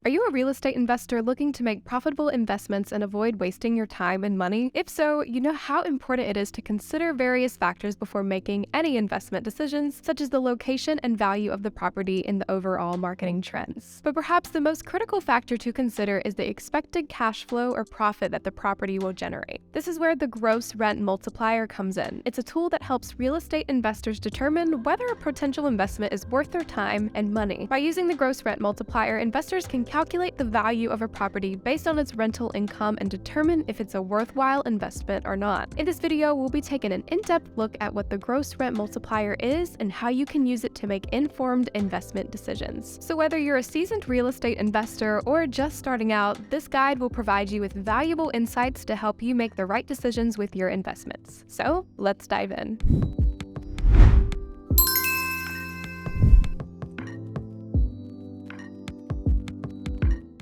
Are you a real estate investor looking to make profitable investments and avoid wasting your time and money? If so, you know how important it is to consider various factors before making any investment decisions, such as the location and value of the property in the overall marketing trends. But perhaps the most critical factor to consider is the expected cash flow or profit that the property will generate. This is where the gross rent multiplier comes in. It's a tool that helps real estate investors determine whether a potential investment is worth their time and money. By using the gross rent multiplier, investors can calculate the value of a property based on its rental income and determine if it's a worthwhile investment or not. In this video, we'll be taking an in-depth look at what the gross rent multiplier is and how you can use it to make informed investment decisions. So whether you're a seasoned real estate investor or just starting out, this guide will provide you with valuable insights to help you make the right decisions with your investments. So let's dive in.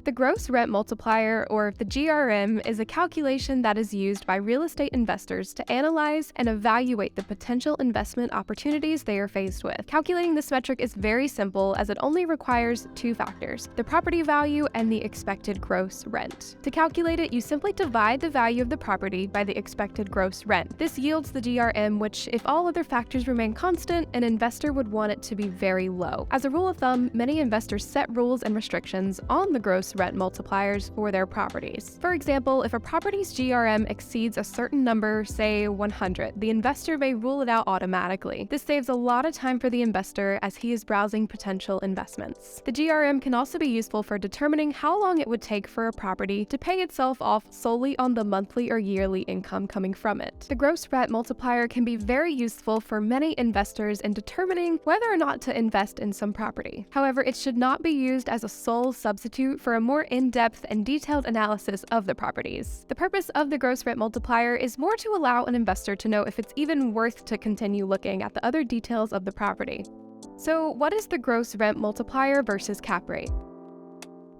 The gross rent multiplier, or the GRM, is a calculation that is used by real estate investors to analyze and evaluate the potential investment opportunities they are faced with. Calculating this metric is very simple as it only requires two factors: the property value and the expected gross rent. To calculate it, you simply divide the value of the property by the expected gross rent. This yields the GRM, which, if all other factors remain constant, an investor would want it to be very low. As a rule of thumb, many investors set rules and restrictions on the gross rent multipliers for their properties. For example, if a property's GRM exceeds a certain number, say 100, the investor may rule it out automatically. This saves a lot of time for the investor as he is browsing potential investments. The GRM can also be useful for determining how long it would take for a property to pay itself off solely on the monthly or yearly income coming from it. The gross rent multiplier can be very useful for many investors in determining whether or not to invest in some property. However, it should not be used as a sole substitute for a more in-depth and detailed analysis of the properties. The purpose of the gross rent multiplier is more to allow an investor to know if it's even worth to continue looking at the other details of the property. So, what is the gross rent multiplier versus cap rate?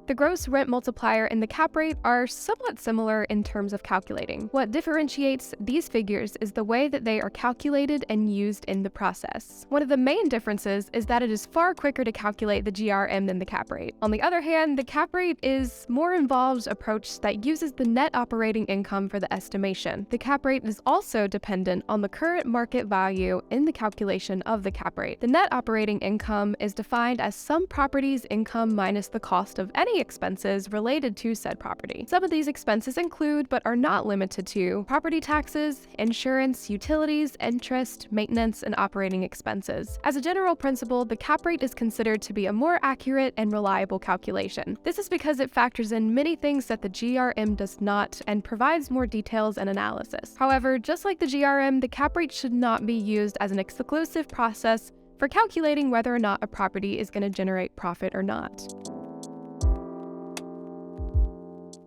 The gross rent multiplier and the cap rate are somewhat similar in terms of calculating. What differentiates these figures is the way that they are calculated and used in the process. One of the main differences is that it is far quicker to calculate the GRM than the cap rate. On the other hand, the cap rate is a more involved approach that uses the net operating income for the estimation. The cap rate is also dependent on the current market value in the calculation of the cap rate. The net operating income is defined as some property's income minus the cost of any expenses related to said property. Some of these expenses include, but are not limited to, property taxes, insurance, utilities, interest, maintenance, and operating expenses. As a general principle, the cap rate is considered to be a more accurate and reliable calculation. This is because it factors in many things that the GRM does not and provides more details and analysis. However, just like the GRM, the cap rate should not be used as an exclusive process for calculating whether or not a property is going to generate profit or not.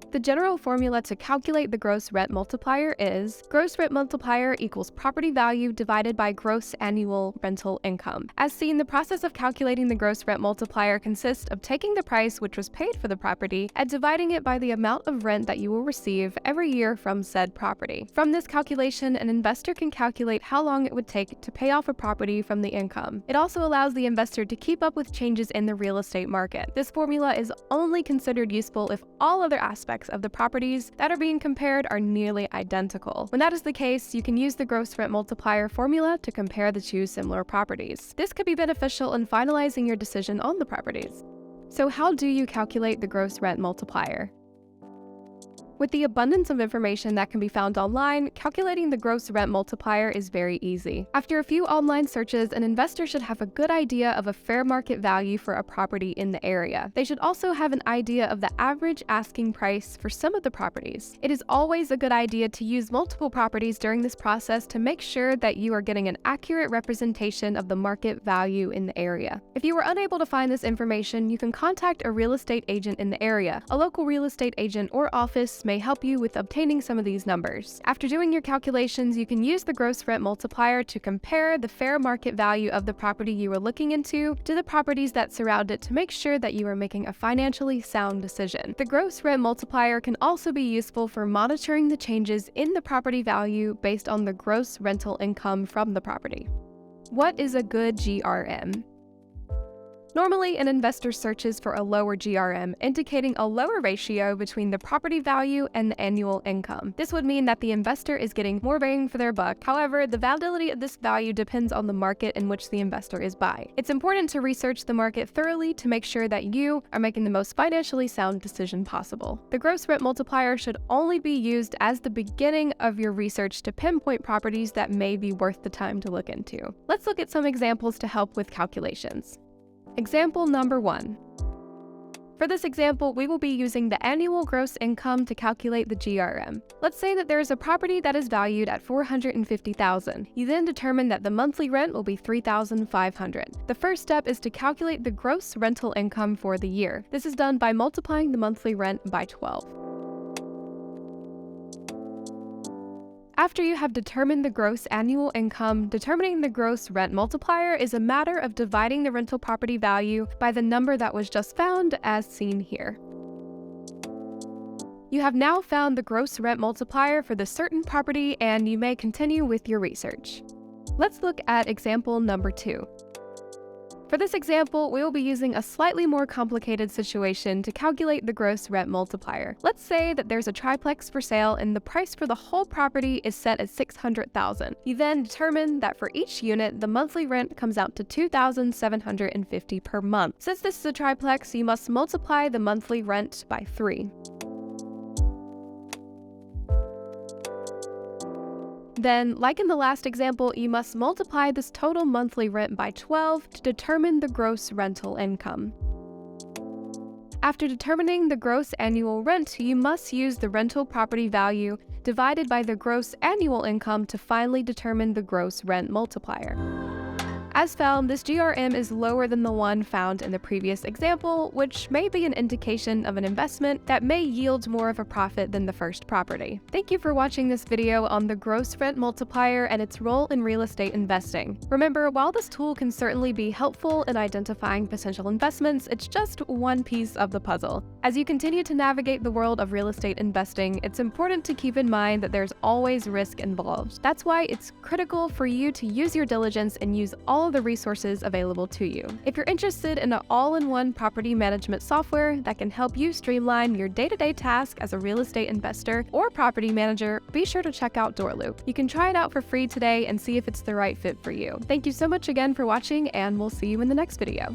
The general formula to calculate the gross rent multiplier is gross rent multiplier equals property value divided by gross annual rental income. As seen, the process of calculating the gross rent multiplier consists of taking the price which was paid for the property and dividing it by the amount of rent that you will receive every year from said property. From this calculation, an investor can calculate how long it would take to pay off a property from the income. It also allows the investor to keep up with changes in the real estate market. This formula is only considered useful if all other aspects of the properties that are being compared are nearly identical. When that is the case, you can use the gross rent multiplier formula to compare the two similar properties. This could be beneficial in finalizing your decision on the properties. So how do you calculate the gross rent multiplier? With the abundance of information that can be found online, calculating the gross rent multiplier is very easy. After a few online searches, an investor should have a good idea of a fair market value for a property in the area. They should also have an idea of the average asking price for some of the properties. It is always a good idea to use multiple properties during this process to make sure that you are getting an accurate representation of the market value in the area. If you are unable to find this information, you can contact a real estate agent in the area. A local real estate agent or office may help you with obtaining some of these numbers. After doing your calculations, you can use the gross rent multiplier to compare the fair market value of the property you are looking into to the properties that surround it to make sure that you are making a financially sound decision. The gross rent multiplier can also be useful for monitoring the changes in the property value based on the gross rental income from the property. What is a good GRM? Normally, an investor searches for a lower GRM, indicating a lower ratio between the property value and the annual income. This would mean that the investor is getting more bang for their buck. However, the validity of this value depends on the market in which the investor is buying. It's important to research the market thoroughly to make sure that you are making the most financially sound decision possible. The gross rent multiplier should only be used as the beginning of your research to pinpoint properties that may be worth the time to look into. Let's look at some examples to help with calculations. Example number 1. For this example, we will be using the annual gross income to calculate the GRM. Let's say that there is a property that is valued at $450,000. You then determine that the monthly rent will be $3,500. The first step is to calculate the gross rental income for the year. This is done by multiplying the monthly rent by 12. After you have determined the gross annual income, determining the gross rent multiplier is a matter of dividing the rental property value by the number that was just found, as seen here. You have now found the gross rent multiplier for the certain property, and you may continue with your research. Let's look at example number 2. For this example, we will be using a slightly more complicated situation to calculate the gross rent multiplier. Let's say that there's a triplex for sale and the price for the whole property is set at $600,000. You then determine that for each unit, the monthly rent comes out to $2,750 per month. Since this is a triplex, you must multiply the monthly rent by 3. Then, like in the last example, you must multiply this total monthly rent by 12 to determine the gross rental income. After determining the gross annual rent, you must use the rental property value divided by the gross annual income to finally determine the gross rent multiplier. As found, this GRM is lower than the one found in the previous example, which may be an indication of an investment that may yield more of a profit than the first property. Thank you for watching this video on the gross rent multiplier and its role in real estate investing. Remember, while this tool can certainly be helpful in identifying potential investments, it's just one piece of the puzzle. As you continue to navigate the world of real estate investing, it's important to keep in mind that there's always risk involved. That's why it's critical for you to use your diligence and use all the resources available to you. If you're interested in an all-in-one property management software that can help you streamline your day-to-day tasks as a real estate investor or property manager, be sure to check out Doorloop. You can try it out for free today and see if it's the right fit for you. Thank you so much again for watching, and we'll see you in the next video.